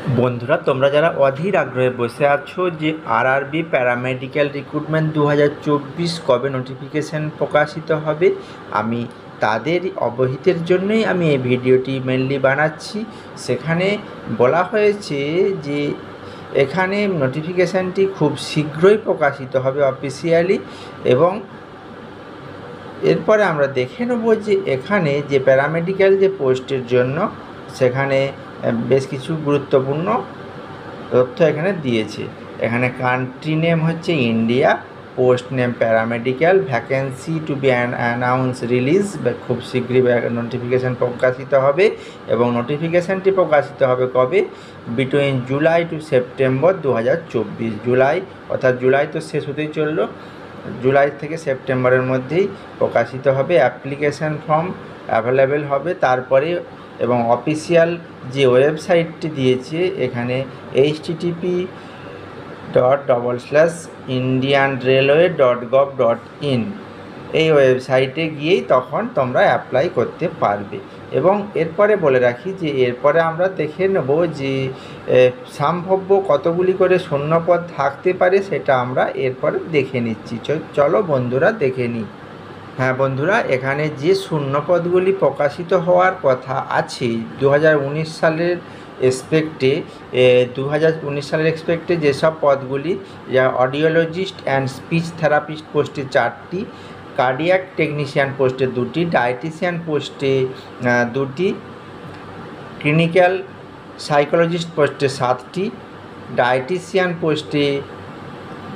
বন্ধুরা, তোমরা যারা অধীর আগ্রহে বসে আছো যে আরআরবি প্যারামেডিক্যাল রিক্রুটমেন্ট 2024 কবে নোটিফিকেশান প্রকাশিত হবে, আমি তাদের অবহিতের জন্যই আমি এই ভিডিওটি মেনলি বানাচ্ছি। সেখানে বলা হয়েছে যে এখানে নোটিফিকেশানটি খুব শীঘ্রই প্রকাশিত হবে অফিসিয়ালি, এবং এরপরে আমরা দেখে নেব যে এখানে যে প্যারামেডিক্যাল যে পোস্টের জন্য সেখানে বেশ কিছু গুরুত্বপূর্ণ তথ্য এখানে দিয়েছে। এখানে কান্ট্রি নেম হচ্ছে India, post name paramedical, vacancy to be announce release, খুব শীঘ্রই নোটিফিকেশান প্রকাশিত হবে। এবং নোটিফিকেশানটি প্রকাশিত হবে কবে? Between July to September 2024। July, অর্থাৎ জুলাই তো শেষ হতেই চললো, জুলাই থেকে সেপ্টেম্বরের মধ্যেই প্রকাশিত হবে। অ্যাপ্লিকেশান ফর্ম অ্যাভেলেবেল হবে তারপরে। এবং অফিসিয়াল যে ওয়েবসাইটটি দিয়েছে এখানে http://indianrailway.gov.in, এই ওয়েবসাইটে গিয়েই তখন তোমরা অ্যাপ্লাই করতে পারবে। এবং এরপরে বলে রাখি যে এরপরে আমরা দেখে নেব যে সম্ভাব্য কতগুলি করে শূন্যপদ থাকতে পারে, সেটা আমরা এরপরে দেখে নিচ্ছি। চলো বন্ধুরা দেখে নিই। হ্যাঁ বন্ধুরা, এখানে যে শূন্যপদগুলি প্রকাশিত হওয়ার কথা আছে 2019 সালের এক্সপেক্টে, 2019 সালের এক্সপেক্টে যেসব পদগুলি, যা অডিওলজিস্ট অ্যান্ড স্পিচ থেরাপিস্ট পোস্টে 4টি, কার্ডিয়াক টেকনিশিয়ান পোস্টে 2টি, ডায়েটিশিয়ান পোস্টে 2টি, ক্লিনিক্যাল সাইকোলজিস্ট পোস্টে 7টি,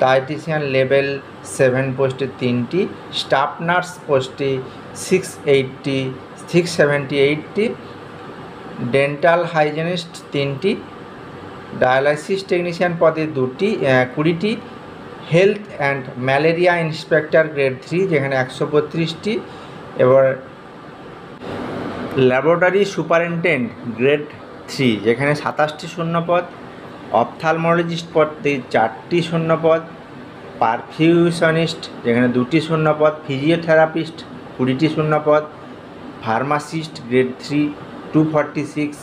ডায়েটিশিয়ান লেভেল 7 পোস্টে 3টি, স্টাফ নার্স পোস্টে 678টি, ডেন্টাল হাইজেনিস্ট 3টি, ডায়ালাইসিস টেকনিশিয়ান পদে 20টি, health and malaria inspector grade 3 যেখানে 132টি, এবার ল্যাবরেটরি সুপারিনটেন্ডেন্ট গ্রেড 3 যেখানে 27টি শূন্যপদ, অপথ্যালমোলজিস্ট পদে 4টি শূন্যপদ, পারফিউশনিস্ট যেখানে 2টি শূন্যপদ, ফিজিওথেরাপিস্ট 20টি শূন্যপদ, pharmacist grade 3 246,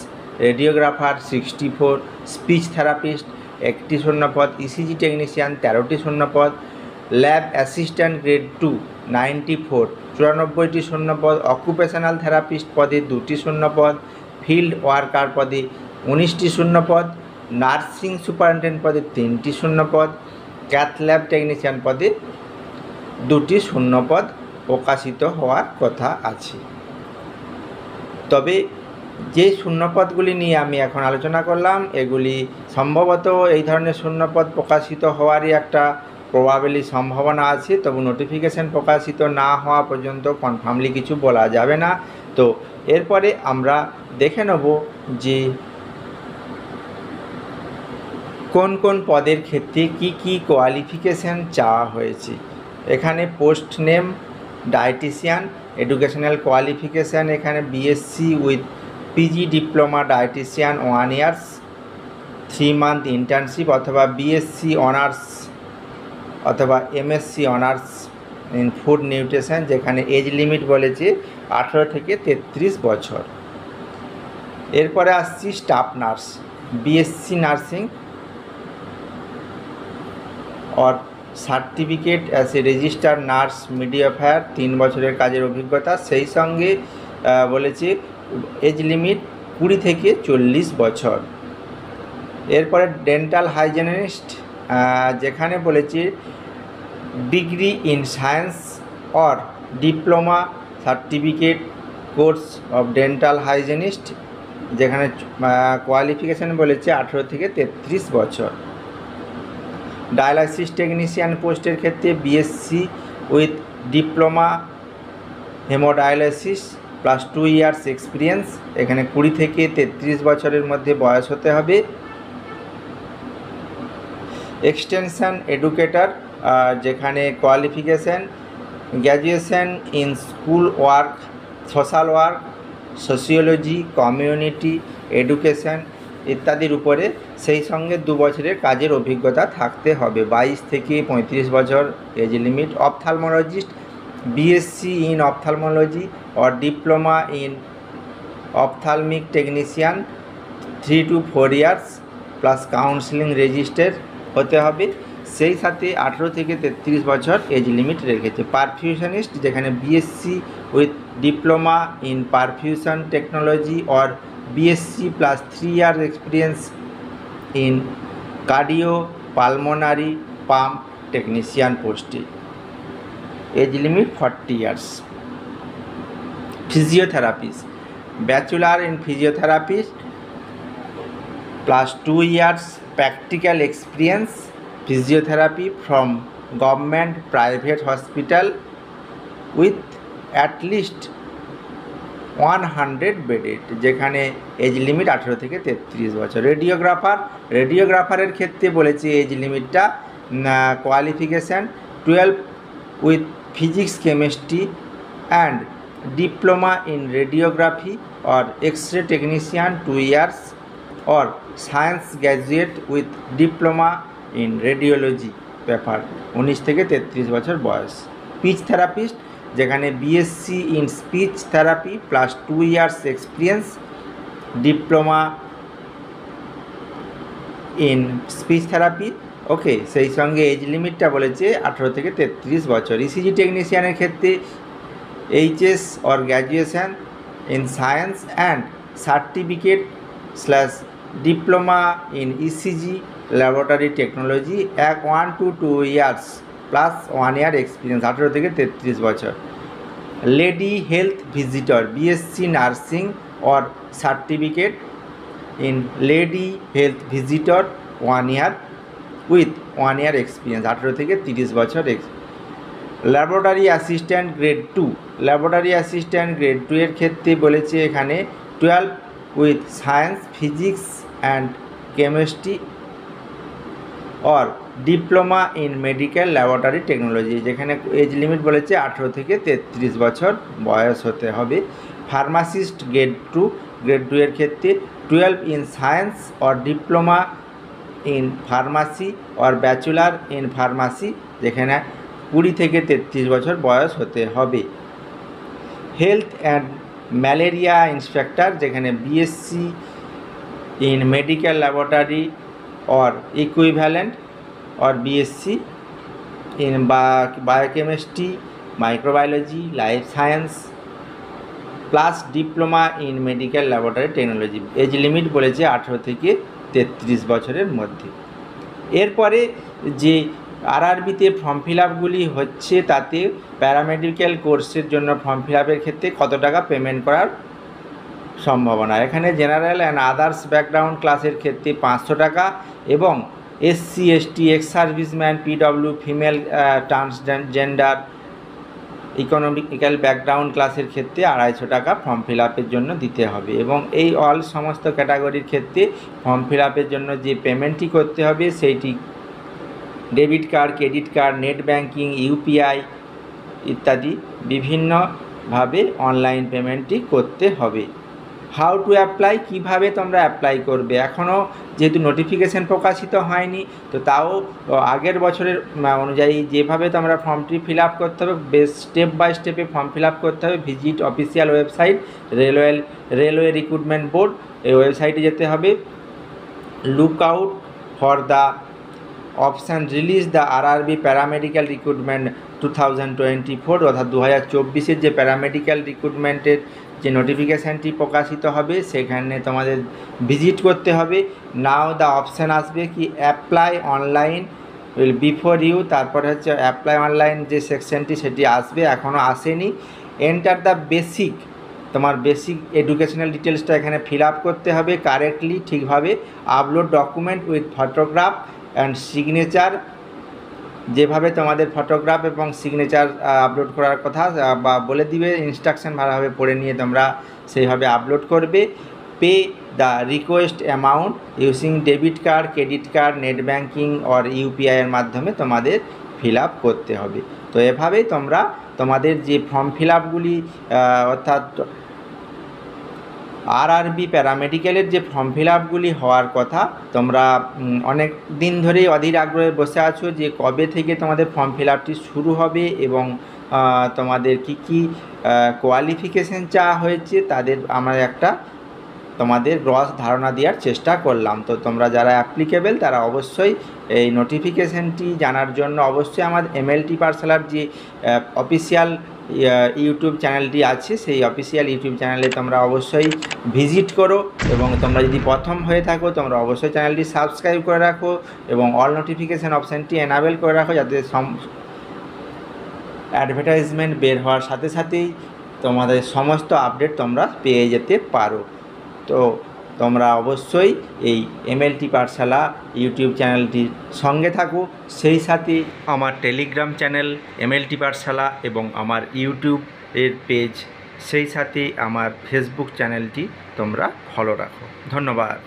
radiographer 64, speech therapist 1টি শূন্যপদ, ইসিজি টেকনিশিয়ান 13টি শূন্যপদ, ল্যাব অ্যাসিস্ট্যান্ট গ্রেড 2 94, 94টি শূন্যপদ, অকুপেশনাল থেরাপিস্ট পদে 2টি শূন্যপদ, ফিল্ড ওয়ার্কার পদে 19টি শূন্যপদ, নার্সিং সুপারিনটেন্ডেন্ট পদে 3টি শূন্যপদ, ক্যাথ ল্যাব টেকনিশিয়ান পদে 2টি শূন্যপদ প্রকাশিত হওয়ার কথা আছে। তবে যে শূন্যপদগুলি নিয়ে আমি এখন আলোচনা করলাম, এগুলি সম্ভবত এই ধরনের শূন্যপদ প্রকাশিত হওয়ারই একটা প্রবাবিলি সম্ভাবনা আছে, তবু নোটিফিকেশান প্রকাশিত না হওয়া পর্যন্ত কনফার্মলি কিছু বলা যাবে না। তো এরপরে আমরা দেখে নেব যে কোন কোন পদের ক্ষেত্রে কি কি কোয়ালিফিকেশান চাওয়া হয়েছে। এখানে post name dietitian, educational qualification এখানে BSc with PG diploma dietitian 1 years 3 month internship, অথবা বিএসসি অনার্স অথবা MSc honours in food nutrition, যেখানে এজ লিমিট বলেছে 18 থেকে 33 বছর। এরপরে আসছি স্টাফ নার্স, বিএসসি নার্সিং और certificate as a register nurse midwifery 3 বছরের কাজের অভিজ্ঞতা, সেই সঙ্গে বলেছে এজ লিমিট 20 থেকে 40 বছর। এরপরে ডেন্টাল হাইজেনিস্ট, যেখানে বলেছে degree in science or diploma certificate course of dental hygienist, যেখানে কোয়ালিফিকেশান বলেছে 18 থেকে 33 বছর। ডায়ালাইসিস টেকনিশিয়ান পোস্টের ক্ষেত্রে BSc with diploma haemodialysis plus 2 years experience, এখানে 20 থেকে 33 বছরের মধ্যে বয়স হতে হবে। এক্সটেনশন এডুকেটর, যেখানে qualification graduation in school work, social work, sociology, community education ইত্যাদির উপরে, সেই সঙ্গে 2 বছরের কাজের অভিজ্ঞতা থাকতে হবে। 22 থেকে 35 বছর age limit. Ophthalmologist, BSc in ophthalmology or diploma in ophthalmic technician 3 to 4 years, plus counselling register হতে হবে। সেই সাথে 18 থেকে 33 বছর এজ লিমিট রেখেছে। পারফিউশনিস্ট যেখানে BSc with diploma in perfusion technology or BSc plus 3 year experience in cardio pulmonary pump technician পোস্টে, age limit 40 years. Physiotherapist bachelor in physiotherapy plus 2 years practical experience physiotherapy from government private hospital with at least 100 bedded, যেখানে age limit 18 থেকে 33 বছর। রেডিওগ্রাফারের ক্ষেত্রে বলেছে age লিমিটটা qualification 12 with physics chemistry and diploma in radiography or x-ray technician 2 years or science graduate with diploma in radiology paper 19 থেকে 33 বছর বয়স। স্পিচ থেরাপিস্ট যেখানে BSc in speech therapy plus 2 years experience diploma in speech therapy, okay. সেই সঙ্গে age লিমিটটা বলেছে 18 থেকে 33 বছর। ECG টেকনিশিয়ানের ক্ষেত্রে HS or graduation in science and certificate / diploma in ECG laboratory technology 1 to 2 years plus 1 year experience 18 থেকে 33 বছর। Lady health visitor BSc nursing or certificate in lady health visitor 1 year with 1 year experience 18 থেকে 30 বছর। Laboratory assistant grade 2 grade 2 এর ক্ষেত্রে বলেছে এখানে 12 with science physics and chemistry or diploma in medical laboratory technology, যেখানে age limit বলেছে 18 থেকে 33 বছর বয়স হতে হবে। ফার্মাসিস্ট গ্রেড 2 এর ক্ষেত্রে 12 in science or diploma in pharmacy or bachelor in pharmacy, যেখানে 20 থেকে 33 বছর বয়স হতে হবে। হেলথ অ্যান্ড ম্যালেরিয়া ইন্সপেক্টর যেখানে BSc in medical laboratory or equivalent or BSc in biochemistry microbiology life science plus diploma in medical laboratory technology, age limit বলেছে 18 থেকে 33 বছরের মধ্যে। এরপরে যে আরআরবিতে ফর্ম ফিল আপগুলি হচ্ছে তাতে প্যারামেডিক্যাল কোর্সের জন্য ফর্ম ফিল আপের ক্ষেত্রে কত টাকা পেমেন্ট করার সম্ভাবনা। এখানে জেনারেল অ্যান্ড আদার্স ব্যাকগ্রাউন্ড ক্লাসের ক্ষেত্রে 500 টাকা এবং SC ST ex serviceman PW female transgender economical background ক্লাসের ক্ষেত্রে 250 টাকা ফর্ম ফিল আপের জন্য দিতে হবে। এবং এই সমস্ত ক্যাটাগরির ক্ষেত্রে ফর্ম ফিল আপের জন্য যে পেমেন্টটি করতে হবে সেইটি debit card, credit card, net banking, UPI ইত্যাদি বিভিন্নভাবে অনলাইন পেমেন্টটি করতে হবে। হাউ টু অ্যাপ্লাই, কীভাবে তোমরা অ্যাপ্লাই করবে। এখনও যেহেতু নোটিফিকেশান প্রকাশিত হয়নি তো তাও আগের বছরের অনুযায়ী যেভাবে তোমরা ফর্মটি ফিল আপ করতে হবে স্টেপ বাই স্টেপে ফর্ম ফিল আপ করতে হবে। Visit official website railway recruitment board, এই ওয়েবসাইটে যেতে হবে। Look out for the option release the RRB paramedical recruitment 2024, অর্থাৎ 2024-এর যে প্যারামেডিক্যাল রিক্রুটমেন্টের যে নোটিফিকেশানটি প্রকাশিত হবে সেখানে তোমাদের ভিজিট করতে হবে। নাও দ্য অপশান আসবে কি অ্যাপ্লাই অনলাইন বিফোর ইউ, তারপরে হচ্ছে অ্যাপ্লাই অনলাইন যে সেকশনটি সেটি আসবে, এখনও আসেনি। এন্টার দ্য বেসিক, তোমার বেসিক এডুকেশনাল ডিটেলসটা এখানে ফিল আপ করতে হবে কারেক্টলি ঠিকভাবে। Upload document with photograph and signature, যেভাবে তোমাদের ফটোগ্রাফ এবং সিগনেচার আপলোড করার কথা বা বলে দিবে, ইনস্ট্রাকশন ভালোভাবে পড়ে নিয়ে তোমরা সেইভাবে আপলোড করবে। Pay the request amount using debit card, credit card, net banking or ইউপিআইয়ের মাধ্যমে তোমাদের ফিল আপ করতে হবে। তো এভাবেই তোমরা তোমাদের যে ফর্ম ফিল আপগুলি অর্থাৎ আরআরবি প্যারামেডিক্যালের যে ফর্ম ফিল আপগুলি হওয়ার কথা, তোমরা অনেক দিন ধরেই অধীর আগ্রহে বসে আছো যে কবে থেকে তোমাদের ফর্ম ফিল আপটি শুরু হবে এবং তোমাদের কি কি কোয়ালিফিকেশান চাওয়া হয়েছে তাদের আমার একটা তোমাদের গ্রস ধারণা দেওয়ার চেষ্টা করলাম। তো তোমরা যারা অ্যাপ্লিকেবেল তারা অবশ্যই এই নোটিফিকেশানটি জানার জন্য অবশ্যই আমার এমএলটি পাঠশালার যে অফিসিয়াল ইউটিউব চ্যানেলটি আছে সেই অফিসিয়াল ইউটিউব চ্যানেলে তোমরা অবশ্যই ভিজিট করো, এবং তোমরা যদি প্রথম হয়ে থাকো তোমরা অবশ্যই চ্যানেলটি সাবস্ক্রাইব করে রাখো এবং অল নোটিফিকেশান অপশানটি এনাবেল করে রাখো, যাতে অ্যাডভার্টাইজমেন্ট বের হওয়ার সাথে সাথেই তোমাদের সমস্ত আপডেট তোমরা পেয়ে যেতে পারো। তো তোমরা অবশ্যই এই এমএলটি পাঠশালা ইউটিউব চ্যানেলটির সঙ্গে থাকো, সেই সাথে আমার টেলিগ্রাম চ্যানেল এমএলটি পাঠশালা এবং আমার ইউটিউবের পেজ, সেই সাথে আমার ফেসবুক চ্যানেলটি তোমরা ফলো রাখো। ধন্যবাদ।